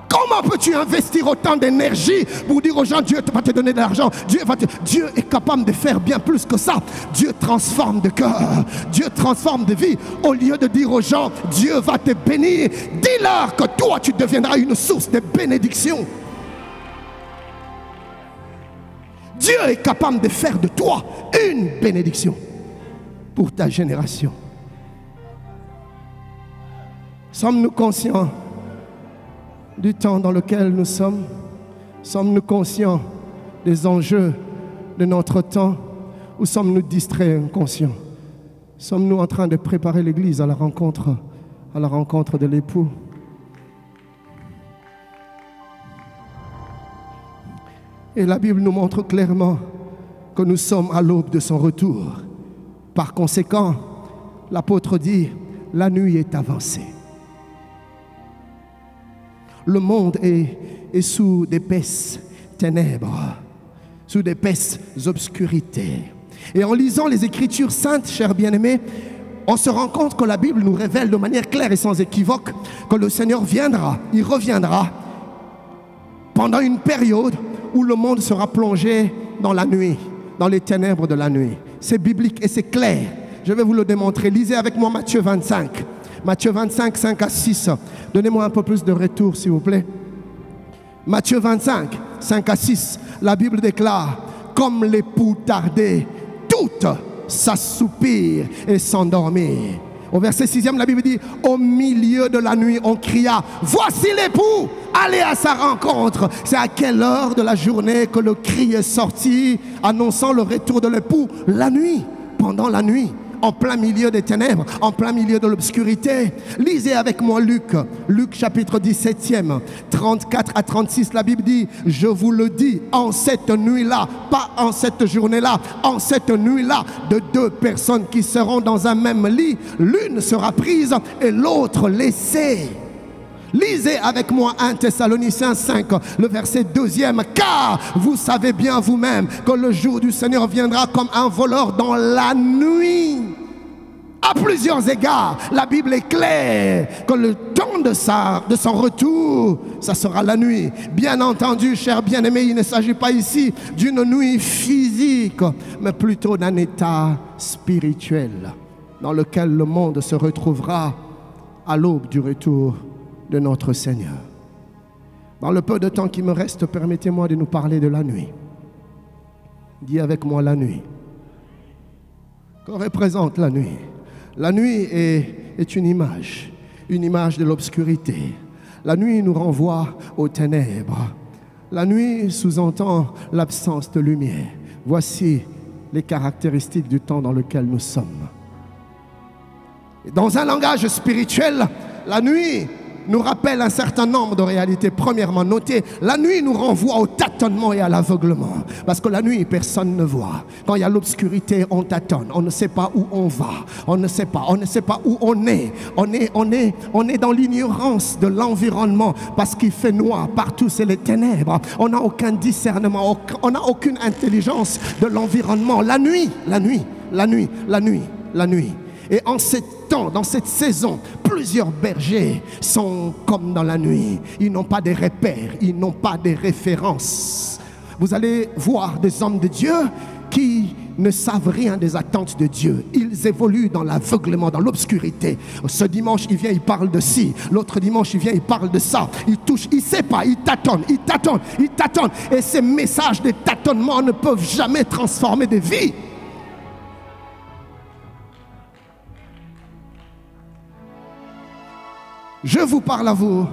S1: Comment peux-tu investir autant d'énergie pour dire aux gens, Dieu va te donner de l'argent? Dieu est capable de faire bien plus que ça. Dieu transforme de cœur. Dieu transforme de vie. Au lieu de dire aux gens, Dieu va te bénir, dis-leur que toi, tu deviendras une source de bénédiction. Dieu est capable de faire de toi une bénédiction pour ta génération. Sommes-nous conscients du temps dans lequel nous sommes? Sommes-nous conscients des enjeux de notre temps ou sommes-nous distraits, inconscients? Sommes-nous en train de préparer l'Église à la rencontre de l'époux? Et la Bible nous montre clairement que nous sommes à l'aube de son retour. Par conséquent, l'apôtre dit, la nuit est avancée. Le monde est sous d'épaisses ténèbres, sous d'épaisses obscurités. Et en lisant les Écritures saintes, chers bien-aimés, on se rend compte que la Bible nous révèle de manière claire et sans équivoque que le Seigneur viendra, il reviendra pendant une période où le monde sera plongé dans la nuit, dans les ténèbres de la nuit. C'est biblique et c'est clair. Je vais vous le démontrer. Lisez avec moi Matthieu 25. Matthieu 25, 5 à 6. Donnez-moi un peu plus de retour, s'il vous plaît. Matthieu 25, 5 à 6. La Bible déclare, comme l'époux tardait, toutes s'assoupirent et s'endormirent. Au verset 6e, la Bible dit, au milieu de la nuit, on cria, voici l'époux, allez à sa rencontre. C'est à quelle heure de la journée que le cri est sorti, annonçant le retour de l'époux? La nuit, pendant la nuit. En plein milieu des ténèbres, en plein milieu de l'obscurité. Lisez avec moi Luc chapitre 17e, 34 à 36, la Bible dit, je vous le dis, en cette nuit-là, pas en cette journée-là, en cette nuit-là, de deux personnes qui seront dans un même lit, l'une sera prise et l'autre laissée. Lisez avec moi 1 Thessaloniciens 5, le verset 2e. Car vous savez bien vous-même que le jour du Seigneur viendra comme un voleur dans la nuit. À plusieurs égards, la Bible est claire que le temps de son retour ça sera la nuit. Bien entendu, chers bien-aimés, il ne s'agit pas ici d'une nuit physique, mais plutôt d'un état spirituel dans lequel le monde se retrouvera à l'aube du retour de notre Seigneur. Dans le peu de temps qui me reste, permettez-moi de nous parler de la nuit. Dis avec moi la nuit. Que représente la nuit? La nuit est une image de l'obscurité. La nuit nous renvoie aux ténèbres. La nuit sous-entend l'absence de lumière. Voici les caractéristiques du temps dans lequel nous sommes. Et dans un langage spirituel, la nuit nous rappelle un certain nombre de réalités. Premièrement, notez, la nuit nous renvoie au tâtonnement et à l'aveuglement. Parce que la nuit, personne ne voit. Quand il y a l'obscurité, on tâtonne. On ne sait pas où on va. On ne sait pas où on est. On est dans l'ignorance de l'environnement parce qu'il fait noir. Partout, c'est les ténèbres. On n'a aucun discernement. On n'a aucune intelligence de l'environnement. La nuit. Et en ces temps, dans cette saison, plusieurs bergers sont comme dans la nuit. Ils n'ont pas de repères, ils n'ont pas de références. Vous allez voir des hommes de Dieu qui ne savent rien des attentes de Dieu. Ils évoluent dans l'aveuglement, dans l'obscurité. Ce dimanche, il vient, il parle de ci. L'autre dimanche, il vient, il parle de ça. Il touche, il ne sait pas, il tâtonne. Et ces messages de tâtonnement ne peuvent jamais transformer des vies. Je vous parle à vous,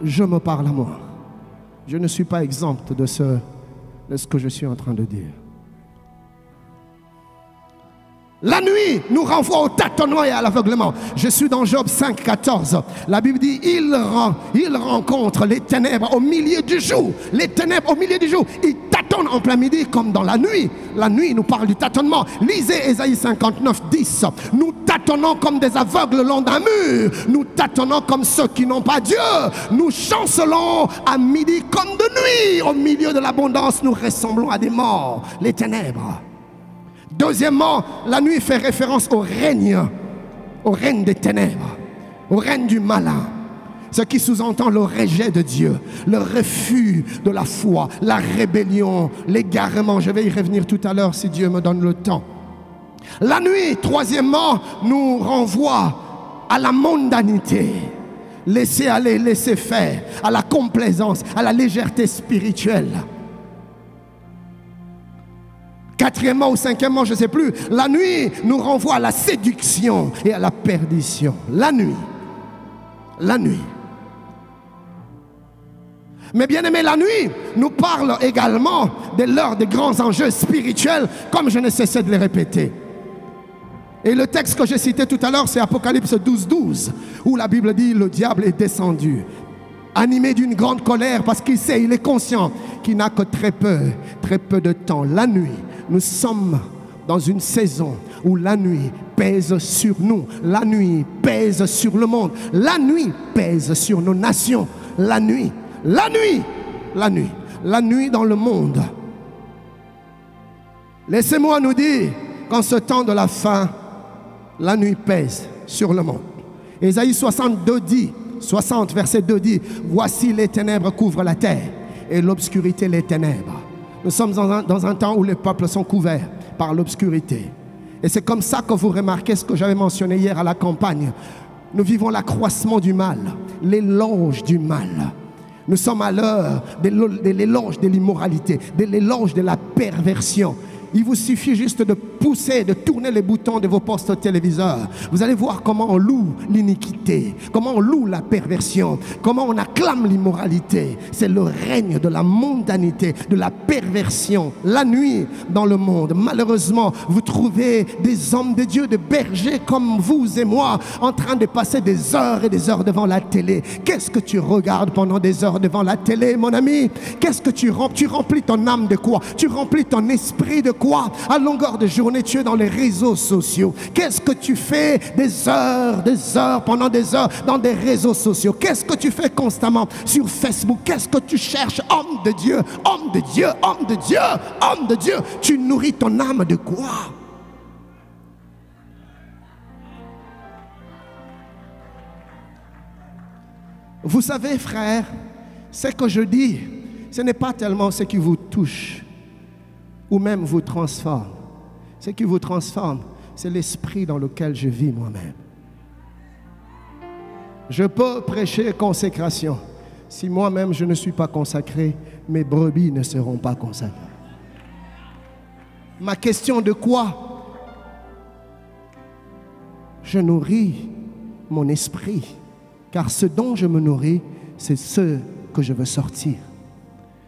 S1: je me parle à moi. Je ne suis pas exempt de ce que je suis en train de dire. La nuit nous renvoie au tâtonnement et à l'aveuglement. Je suis dans Job 5, 14. La Bible dit, il rencontre les ténèbres au milieu du jour. Les ténèbres au milieu du jour. Il tâtonne en plein midi comme dans la nuit. La nuit nous parle du tâtonnement. Lisez Ésaïe 59, 10. Nous tâtonnons comme des aveugles le long d'un mur. Nous tâtonnons comme ceux qui n'ont pas Dieu. Nous chancelons à midi comme de nuit. Au milieu de l'abondance, nous ressemblons à des morts. Les ténèbres. Deuxièmement, la nuit fait référence au règne des ténèbres, au règne du malin. Ce qui sous-entend le rejet de Dieu, le refus de la foi, la rébellion, l'égarement. Je vais y revenir tout à l'heure si Dieu me donne le temps. La nuit, troisièmement, nous renvoie à la mondanité. Laisser aller, laisser faire, à la complaisance, à la légèreté spirituelle. Quatrièmement ou cinquièmement, je ne sais plus, la nuit nous renvoie à la séduction et à la perdition. La nuit. Mais bien aimé, la nuit nous parle également de l'heure des grands enjeux spirituels, comme je ne cessais de les répéter. Et le texte que j'ai cité tout à l'heure, c'est Apocalypse 12, 12, où la Bible dit, le diable est descendu, animé d'une grande colère, parce qu'il sait, il est conscient qu'il n'a que très peu de temps. La nuit. Nous sommes dans une saison où la nuit pèse sur nous. La nuit pèse sur le monde. La nuit pèse sur nos nations. La nuit dans le monde. Laissez-moi nous dire qu'en ce temps de la fin, la nuit pèse sur le monde. Ésaïe 60 verset 2 dit, voici les ténèbres couvrent la terre et l'obscurité les ténèbres. Nous sommes dans un temps où les peuples sont couverts par l'obscurité. Et c'est comme ça que vous remarquez ce que j'avais mentionné hier à la campagne. Nous vivons l'accroissement du mal, l'éloge du mal. Nous sommes à l'heure de l'éloge de l'immoralité, de l'éloge de la perversion. Il vous suffit juste de pousser, de tourner les boutons de vos postes téléviseurs. Vous allez voir comment on loue l'iniquité, comment on loue la perversion, comment on acclame l'immoralité. C'est le règne de la mondanité, de la perversion. La nuit dans le monde, malheureusement, vous trouvez des hommes de Dieu, des bergers comme vous et moi, en train de passer des heures et des heures devant la télé. Qu'est-ce que tu regardes pendant des heures devant la télé, mon ami? Qu'est-ce que tu remplis ton âme de quoi? Tu remplis ton esprit de quoi? À longueur de journée, tu es dans les réseaux sociaux. Qu'est-ce que tu fais des heures, pendant des heures dans des réseaux sociaux? Qu'est-ce que tu fais constamment sur Facebook? Qu'est-ce que tu cherches? Homme de Dieu, homme de Dieu, homme de Dieu, homme de Dieu. Tu nourris ton âme de quoi? Vous savez, frères, Ce que je dis, ce n'est pas tellement ce qui vous touche ou même vous transforme. Ce qui vous transforme, c'est l'esprit dans lequel je vis moi-même. Je peux prêcher consécration. Si moi-même je ne suis pas consacré, mes brebis ne seront pas consacrées. Ma question de quoi? Je nourris mon esprit, car ce dont je me nourris, c'est ce que je veux sortir.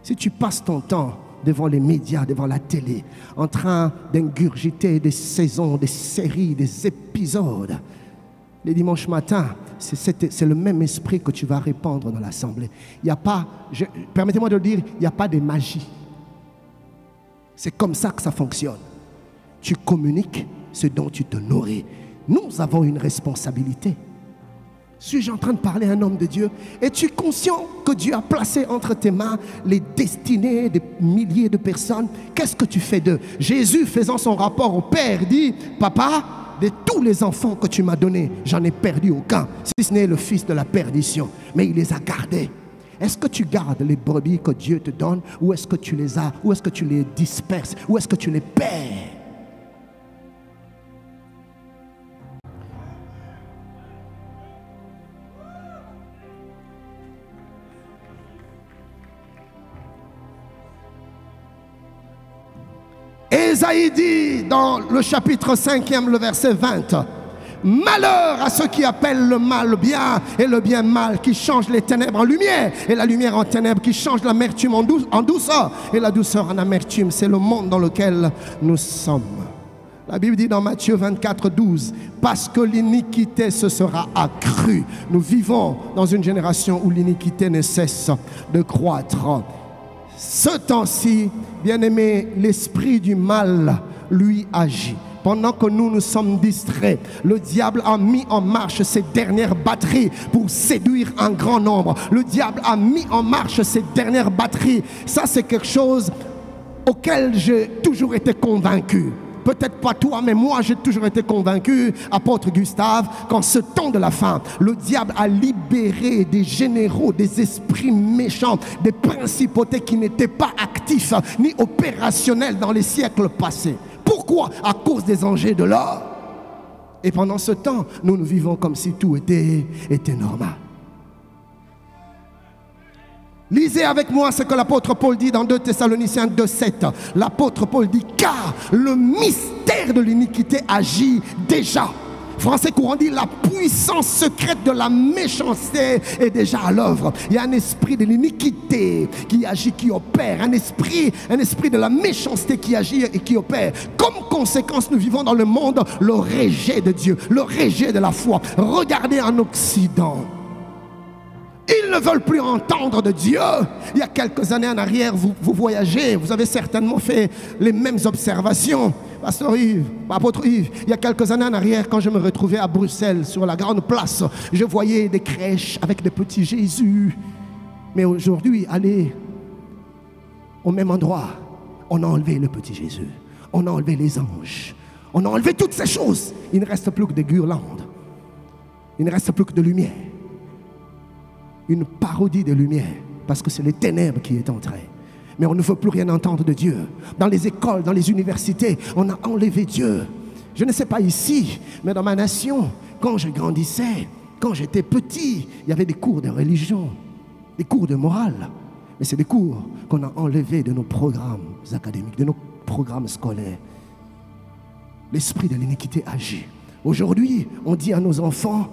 S1: Si tu passes ton temps devant les médias, devant la télé, en train d'ingurgiter des saisons, des séries, des épisodes, les dimanches matins, c'est le même esprit que tu vas répandre dans l'assemblée. Il n'y a pas, permettez-moi de le dire, il n'y a pas de magie. C'est comme ça que ça fonctionne. Tu communiques ce dont tu te nourris. Nous avons une responsabilité. Suis-je en train de parler à un homme de Dieu? Es-tu conscient que Dieu a placé entre tes mains les destinées des milliers de personnes? Qu'est-ce que tu fais d'eux? Jésus, faisant son rapport au Père, dit: Papa, de tous les enfants que tu m'as donnés, j'en ai perdu aucun, si ce n'est le fils de la perdition. Mais il les a gardés. Est-ce que tu gardes les brebis que Dieu te donne, ou est-ce que tu les as, ou est-ce que tu les disperses, ou est-ce que tu les perds? Ésaïe dit dans le chapitre 5e, le verset 20: malheur à ceux qui appellent le mal bien et le bien mal, qui changent les ténèbres en lumière et la lumière en ténèbres, qui changent l'amertume en douceur et la douceur en amertume. C'est le monde dans lequel nous sommes. La Bible dit dans Matthieu 24, 12: parce que l'iniquité se sera accrue. Nous vivons dans une génération où l'iniquité ne cesse de croître. Ce temps-ci, bien-aimé, l'esprit du mal, lui, agit. Pendant que nous sommes distraits, le diable a mis en marche ses dernières batteries pour séduire un grand nombre. Le diable a mis en marche ses dernières batteries. Ça, c'est quelque chose auquel j'ai toujours été convaincu. Peut-être pas toi, mais moi j'ai toujours été convaincu, apôtre Gustave, qu'en ce temps de la fin, le diable a libéré des généraux, des esprits méchants, des principautés qui n'étaient pas actifs ni opérationnels dans les siècles passés. Pourquoi? À cause des enjeux de l'or. Et pendant ce temps, nous vivons comme si tout était normal. Lisez avec moi ce que l'apôtre Paul dit dans 2 Thessaloniciens 2,7. L'apôtre Paul dit: car le mystère de l'iniquité agit déjà. Français courant dit: la puissance secrète de la méchanceté est déjà à l'œuvre. Il y a un esprit de l'iniquité qui agit, qui opère. Un esprit de la méchanceté qui agit et qui opère. Comme conséquence, nous vivons dans le monde le rejet de Dieu, le rejet de la foi. Regardez en Occident. Ils ne veulent plus entendre de Dieu. Il y a quelques années en arrière, vous voyagez, vous avez certainement fait les mêmes observations. Pasteur Yves, apôtre Yves, il y a quelques années en arrière, quand je me retrouvais à Bruxelles, sur la grande place, je voyais des crèches avec des petits Jésus. Mais aujourd'hui, allez au même endroit, on a enlevé le petit Jésus, on a enlevé les anges, on a enlevé toutes ces choses. Il ne reste plus que des guirlandes, il ne reste plus que de lumière. Une parodie de lumière, parce que c'est les ténèbres qui est entrée. Mais on ne veut plus rien entendre de Dieu. Dans les écoles, dans les universités, on a enlevé Dieu. Je ne sais pas ici, mais dans ma nation, quand je grandissais, quand j'étais petit, il y avait des cours de religion, des cours de morale. Mais c'est des cours qu'on a enlevés de nos programmes académiques, de nos programmes scolaires. L'esprit de l'iniquité agit. Aujourd'hui, on dit à nos enfants: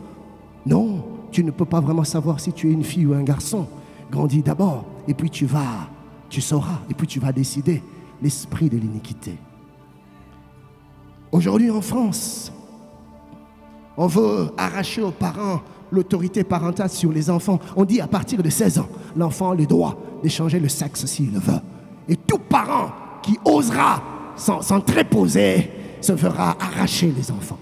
S1: non, tu ne peux pas vraiment savoir si tu es une fille ou un garçon. Grandis d'abord, et puis tu sauras, et puis tu vas décider. L'esprit de l'iniquité. Aujourd'hui en France, on veut arracher aux parents l'autorité parentale sur les enfants. On dit à partir de 16 ans, l'enfant a le droit d'échanger le sexe s'il le veut. Et tout parent qui osera s'en tréposer se fera arracher les enfants.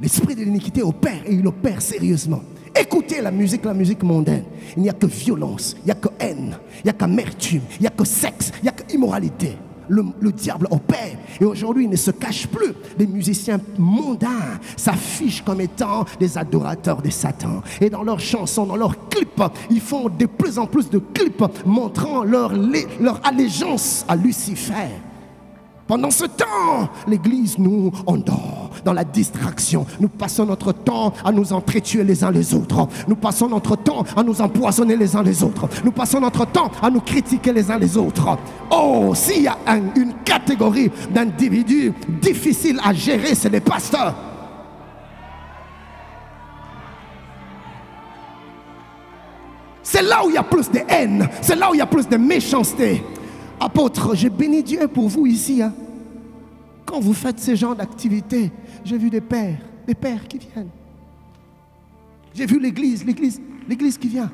S1: L'esprit de l'iniquité opère, et il opère sérieusement. Écoutez la musique mondaine. Il n'y a que violence, il n'y a que haine, il n'y a qu'amertume, il n'y a que sexe, il n'y a qu'immoralité. le diable opère. Et aujourd'hui, il ne se cache plus. Les musiciens mondains s'affichent comme étant des adorateurs de Satan. Et dans leurs chansons, dans leurs clips, ils font de plus en plus de clips montrant leur allégeance à Lucifer. Pendant ce temps, l'Église, nous, on dort dans la distraction. Nous passons notre temps à nous entretuer les uns les autres. Nous passons notre temps à nous empoisonner les uns les autres. Nous passons notre temps à nous critiquer les uns les autres. Oh, s'il y a une catégorie d'individus difficiles à gérer, c'est les pasteurs. C'est là où il y a plus de haine. C'est là où il y a plus de méchanceté. Apôtre, j'ai béni Dieu pour vous ici. Hein. Quand vous faites ce genre d'activité, j'ai vu des pères qui viennent. J'ai vu l'église qui vient.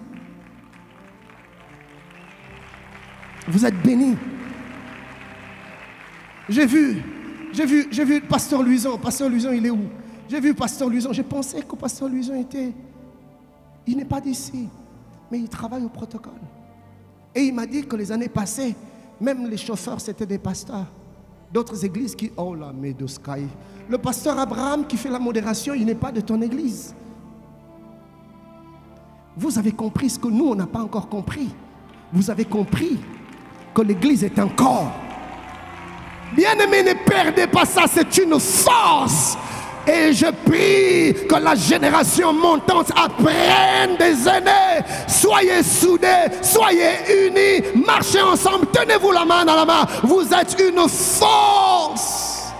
S1: Vous êtes bénis. J'ai vu Pasteur Luison. Pasteur Luison, il est où? J'ai vu Pasteur Luison. J'ai pensé que Pasteur Luison il n'est pas d'ici, mais il travaille au protocole. Et il m'a dit que les années passées, même les chauffeurs, c'était des pasteurs. D'autres églises qui... Oh là, Medoskai. Le pasteur Abraham qui fait la modération, il n'est pas de ton église. Vous avez compris ce que nous, on n'a pas encore compris. Vous avez compris que l'église est un corps. Bien-aimés, ne perdez pas ça, c'est une force. Et je prie que la génération montante apprenne des aînés. Soyez soudés, soyez unis, marchez ensemble, tenez-vous la main dans la main. Vous êtes une force.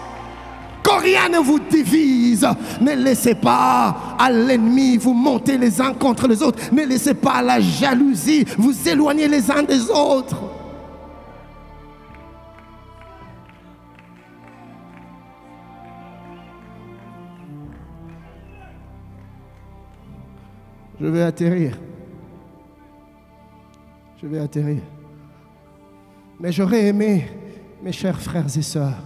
S1: Que rien ne vous divise. Ne laissez pas à l'ennemi vous monter les uns contre les autres. Ne laissez pas à la jalousie vous éloigner les uns des autres. Je vais atterrir. Je vais atterrir. Mais j'aurais aimé, mes chers frères et sœurs,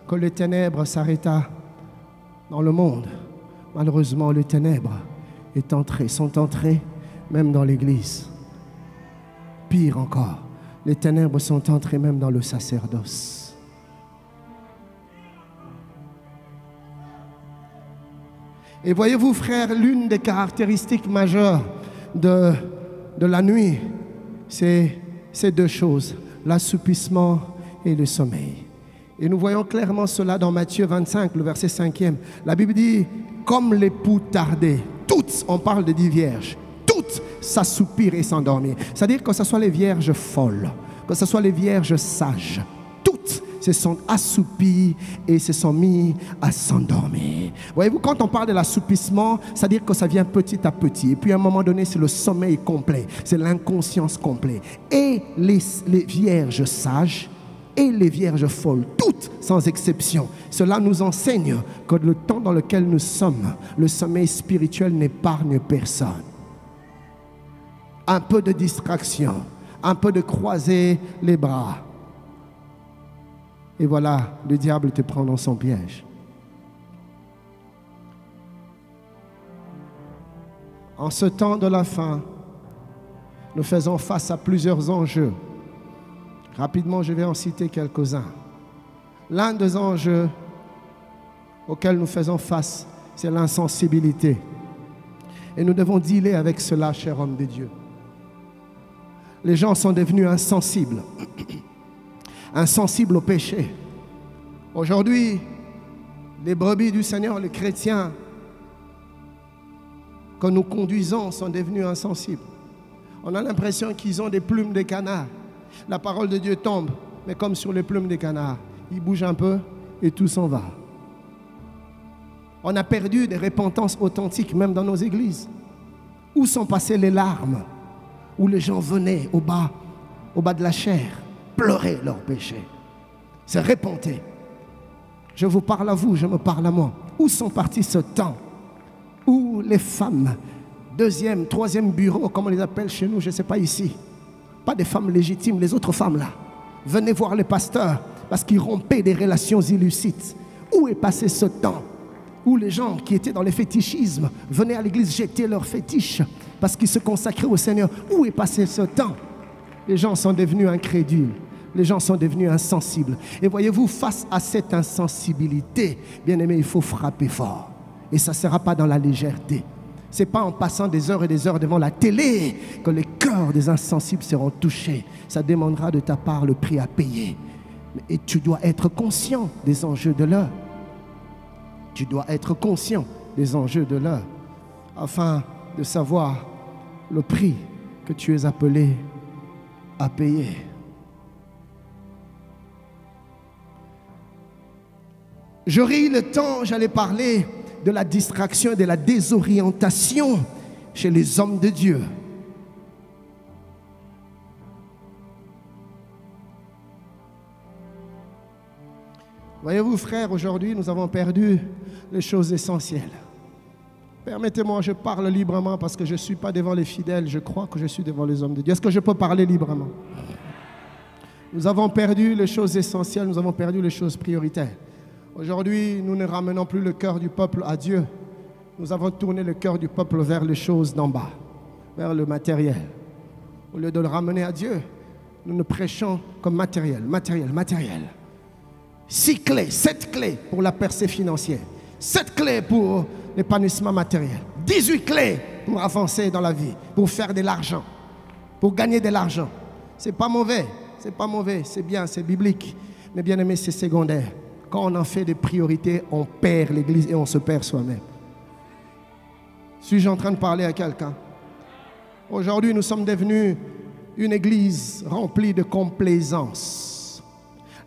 S1: que les ténèbres s'arrêtât dans le monde. Malheureusement, les ténèbres sont entrées même dans l'Église. Pire encore, les ténèbres sont entrées même dans le sacerdoce. Et voyez-vous, frères, l'une des caractéristiques majeures de la nuit, c'est ces deux choses, l'assoupissement et le sommeil. Et nous voyons clairement cela dans Matthieu 25, le verset 5e. La Bible dit, comme l'époux tardait, toutes, on parle de 10 vierges, toutes s'assoupirent et s'endormirent. C'est-à-dire que ce soit les vierges folles, que ce soit les vierges sages, toutes se sont assoupies et se sont mis à s'endormir. Voyez-vous, quand on parle de l'assoupissement, c'est-à-dire que ça vient petit à petit. Et puis à un moment donné, c'est le sommeil complet, c'est l'inconscience complète. Et les vierges sages et les vierges folles, toutes sans exception, cela nous enseigne que le temps dans lequel nous sommes, le sommeil spirituel n'épargne personne. Un peu de distraction, un peu de croiser les bras. Et voilà, le diable te prend dans son piège. En ce temps de la fin, nous faisons face à plusieurs enjeux. Rapidement, je vais en citer quelques-uns. L'un des enjeux auxquels nous faisons face, c'est l'insensibilité. Et nous devons dealer avec cela, cher homme de Dieu. Les gens sont devenus insensibles. Insensibles au péché. Aujourd'hui, les brebis du Seigneur, les chrétiens que nous conduisons sont devenus insensibles. On a l'impression qu'ils ont des plumes de canard. La parole de Dieu tombe, mais comme sur les plumes de canard, ils bougent un peu et tout s'en va. On a perdu des repentances authentiques, même dans nos églises. Où sont passées les larmes? Où les gens venaient au bas de la chair, pleurer leurs péchés, se repentir. Je vous parle à vous, je me parle à moi. Où sont partis ce temps où les femmes, deuxième, troisième bureau, comme on les appelle chez nous, je ne sais pas ici, pas des femmes légitimes, les autres femmes là, venaient voir les pasteurs parce qu'ils rompaient des relations illicites. Où est passé ce temps où les gens qui étaient dans les fétichismes venaient à l'église jeter leurs fétiches parce qu'ils se consacraient au Seigneur? Où est passé ce temps? Les gens sont devenus incrédules. Les gens sont devenus insensibles. Et voyez-vous, face à cette insensibilité, bien aimé, il faut frapper fort. Et ça ne sera pas dans la légèreté. Ce n'est pas en passant des heures et des heures devant la télé que les cœurs des insensibles seront touchés. Ça demandera de ta part le prix à payer. Et tu dois être conscient des enjeux de l'heure. Tu dois être conscient des enjeux de l'heure afin de savoir le prix que tu es appelé à payer. J'aurais eu le temps, j'allais parler de la distraction et de la désorientation chez les hommes de Dieu. Voyez-vous, frères, aujourd'hui, nous avons perdu les choses essentielles. Permettez-moi, je parle librement parce que je ne suis pas devant les fidèles, je crois que je suis devant les hommes de Dieu. Est-ce que je peux parler librement? Nous avons perdu les choses essentielles, nous avons perdu les choses prioritaires. Aujourd'hui, nous ne ramenons plus le cœur du peuple à Dieu. Nous avons tourné le cœur du peuple vers les choses d'en bas, vers le matériel. Au lieu de le ramener à Dieu, nous nous prêchons comme matériel. 6 clés, 7 clés pour la percée financière, 7 clés pour l'épanouissement matériel, 18 clés pour avancer dans la vie, pour faire de l'argent, pour gagner de l'argent. C'est pas mauvais, c'est bien, c'est biblique. Mais bien aimé, c'est secondaire. Quand on en fait des priorités, on perd l'Église et on se perd soi-même. Suis-je en train de parler à quelqu'un? Aujourd'hui, nous sommes devenus une Église remplie de complaisance.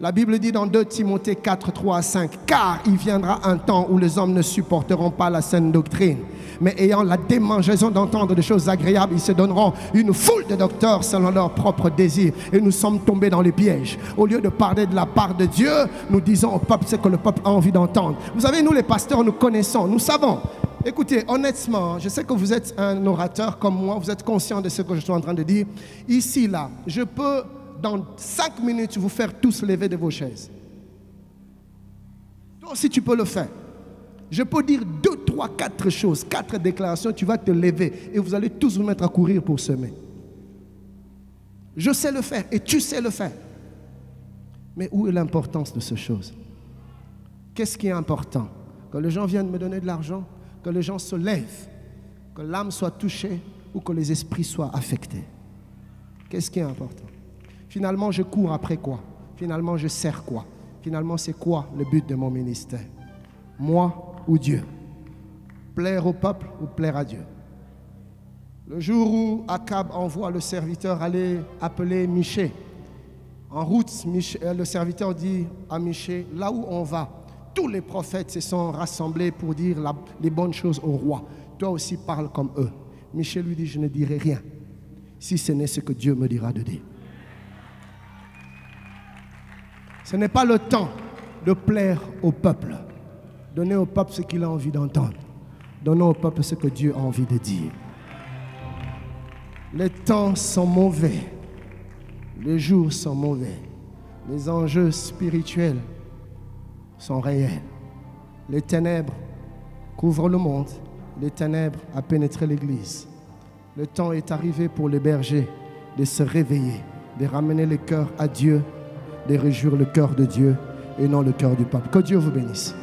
S1: La Bible dit dans 2 Timothée 4, 3 à 5, « Car il viendra un temps où les hommes ne supporteront pas la saine doctrine, mais ayant la démangeaison d'entendre des choses agréables, ils se donneront une foule de docteurs selon leur propre désir. » Et nous sommes tombés dans les pièges. Au lieu de parler de la part de Dieu, nous disons au peuple ce que le peuple a envie d'entendre. Vous savez, nous les pasteurs, nous connaissons, nous savons. Écoutez, honnêtement, je sais que vous êtes un orateur comme moi, vous êtes conscient de ce que je suis en train de dire. Ici, là, je peux, dans 5 minutes, vous faire tous lever de vos chaises. Toi aussi, tu peux le faire. Je peux dire 2, 3, 4 choses, 4 déclarations, tu vas te lever et vous allez tous vous mettre à courir pour semer. Je sais le faire et tu sais le faire. Mais où est l'importance de ces choses? Qu'est-ce qui est important? Que les gens viennent me donner de l'argent, que les gens se lèvent, que l'âme soit touchée ou que les esprits soient affectés. Qu'est-ce qui est important? Finalement, je cours après quoi? Finalement, je sers quoi? Finalement, c'est quoi le but de mon ministère? Moi ou Dieu? Plaire au peuple ou plaire à Dieu? Le jour où Akab envoie le serviteur aller appeler Michée, en route, le serviteur dit à Michée, là où on va, tous les prophètes se sont rassemblés pour dire les bonnes choses au roi. Toi aussi parle comme eux. Michée lui dit, je ne dirai rien, si ce n'est ce que Dieu me dira de dire. Ce n'est pas le temps de plaire au peuple. Donnez au peuple ce qu'il a envie d'entendre. Donnons au peuple ce que Dieu a envie de dire. Les temps sont mauvais. Les jours sont mauvais. Les enjeux spirituels sont réels. Les ténèbres couvrent le monde. Les ténèbres ont pénétré l'Église. Le temps est arrivé pour les bergers de se réveiller, de ramener le cœur à Dieu, de réjouir le cœur de Dieu et non le cœur du peuple. Que Dieu vous bénisse.